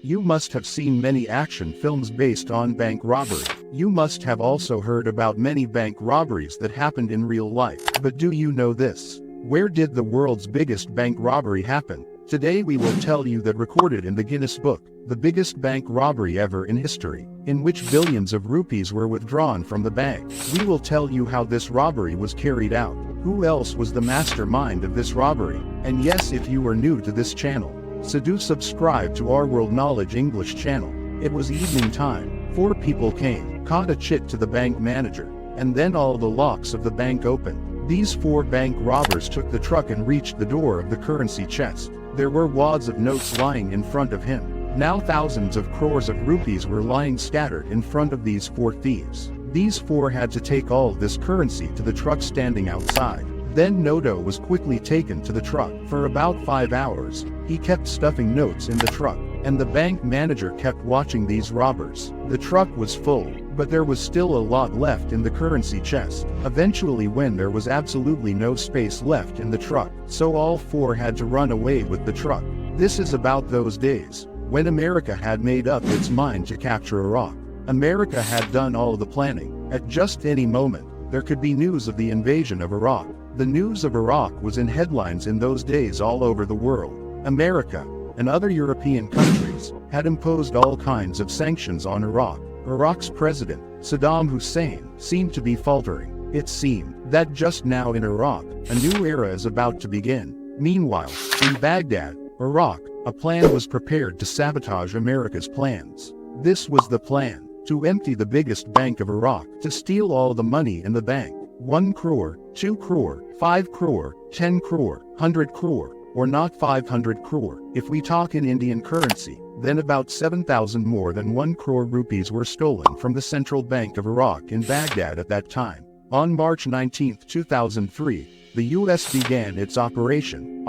You must have seen many action films based on bank robbery. You must have also heard about many bank robberies that happened in real life. But do you know this? Where did the world's biggest bank robbery happen? Today we will tell you that recorded in the Guinness Book, the biggest bank robbery ever in history, in which billions of rupees were withdrawn from the bank. We will tell you how this robbery was carried out, who else was the mastermind of this robbery, and yes, if you are new to this channel, so do subscribe to our World Knowledge English channel. It was evening time. 4 people came, caught a chit to the bank manager, and then all the locks of the bank opened. These 4 bank robbers took the truck and reached the door of the currency chest. There were wads of notes lying in front of him. Now thousands of crores of rupees were lying scattered in front of these 4 thieves. These 4 had to take all this currency to the truck standing outside. Then Noto was quickly taken to the truck. For about 5 hours, he kept stuffing notes in the truck, and the bank manager kept watching these robbers. The truck was full, but there was still a lot left in the currency chest. Eventually, when there was absolutely no space left in the truck, so all 4 had to run away with the truck. This is about those days, when America had made up its mind to capture Iraq. America had done all the planning. At just any moment, there could be news of the invasion of Iraq. The news of Iraq was in headlines in those days all over the world. America, and other European countries, had imposed all kinds of sanctions on Iraq. Iraq's president, Saddam Hussein, seemed to be faltering. It seemed that just now in Iraq, a new era is about to begin. Meanwhile, in Baghdad, Iraq, a plan was prepared to sabotage America's plans. This was the plan: to empty the biggest bank of Iraq, to steal all the money in the bank. 1 crore, 2 crore, 5 crore, 10 crore, 100 crore, or not 500 crore. If we talk in Indian currency, then about 7,000 more than 1 crore rupees were stolen from the central bank of Iraq in Baghdad at that time. On March 19, 2003, the US began its Operation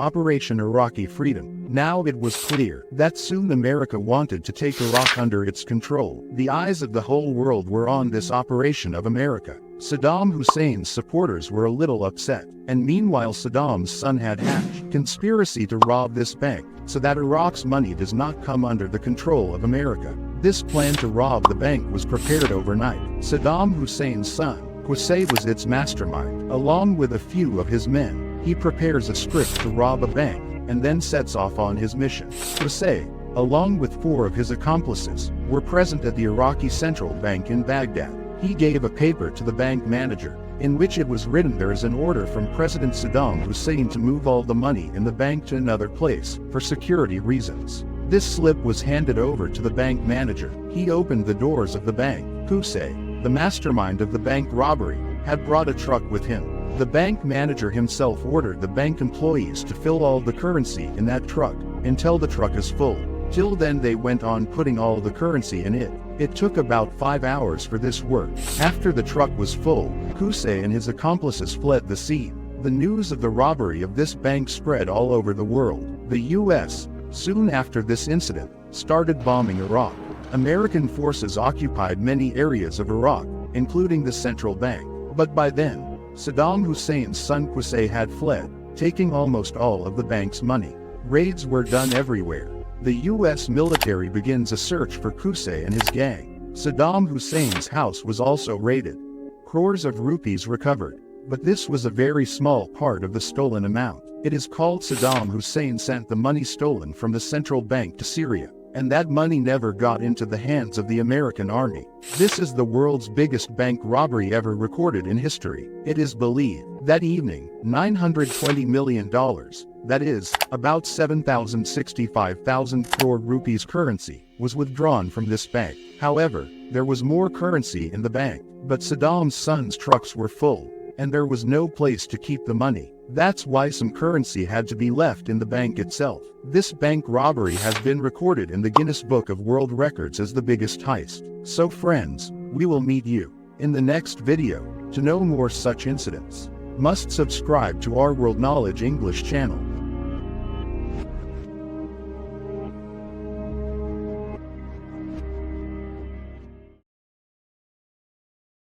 Iraqi Freedom. Now it was clear that soon America wanted to take Iraq under its control. The eyes of the whole world were on this operation of America. Saddam Hussein's supporters were a little upset, and meanwhile Saddam's son had hatched conspiracy to rob this bank, so that Iraq's money does not come under the control of America. This plan to rob the bank was prepared overnight. Saddam Hussein's son, Qusay, was its mastermind. Along with a few of his men, he prepares a script to rob a bank, and then sets off on his mission. Qusay, along with 4 of his accomplices, were present at the Iraqi central bank in Baghdad. He gave a paper to the bank manager, in which it was written there is an order from President Saddam Hussein to move all the money in the bank to another place, for security reasons. This slip was handed over to the bank manager. He opened the doors of the bank. Qusay, the mastermind of the bank robbery, had brought a truck with him. The bank manager himself ordered the bank employees to fill all the currency in that truck, until the truck is full. Till then they went on putting all the currency in it. It took about 5 hours for this work. After the truck was full, Qusay and his accomplices fled the scene. The news of the robbery of this bank spread all over the world. The US, soon after this incident, started bombing Iraq. American forces occupied many areas of Iraq, including the central bank. But by then, Saddam Hussein's son Qusay had fled, taking almost all of the bank's money. Raids were done everywhere. The US military begins a search for Qusay and his gang. Saddam Hussein's house was also raided. Crores of rupees recovered. But this was a very small part of the stolen amount. It is called Saddam Hussein sent the money stolen from the central bank to Syria, and that money never got into the hands of the American army. This is the world's biggest bank robbery ever recorded in history. It is believed that evening, $920 million, that is, about 7,065,000 crore rupees currency, was withdrawn from this bank. However, there was more currency in the bank, but Saddam's son's trucks were full, and there was no place to keep the money. That's why some currency had to be left in the bank itself. This bank robbery has been recorded in the Guinness Book of World Records as the biggest heist. So friends, we will meet you in the next video. To know more such incidents, must subscribe to our World Knowledge English channel.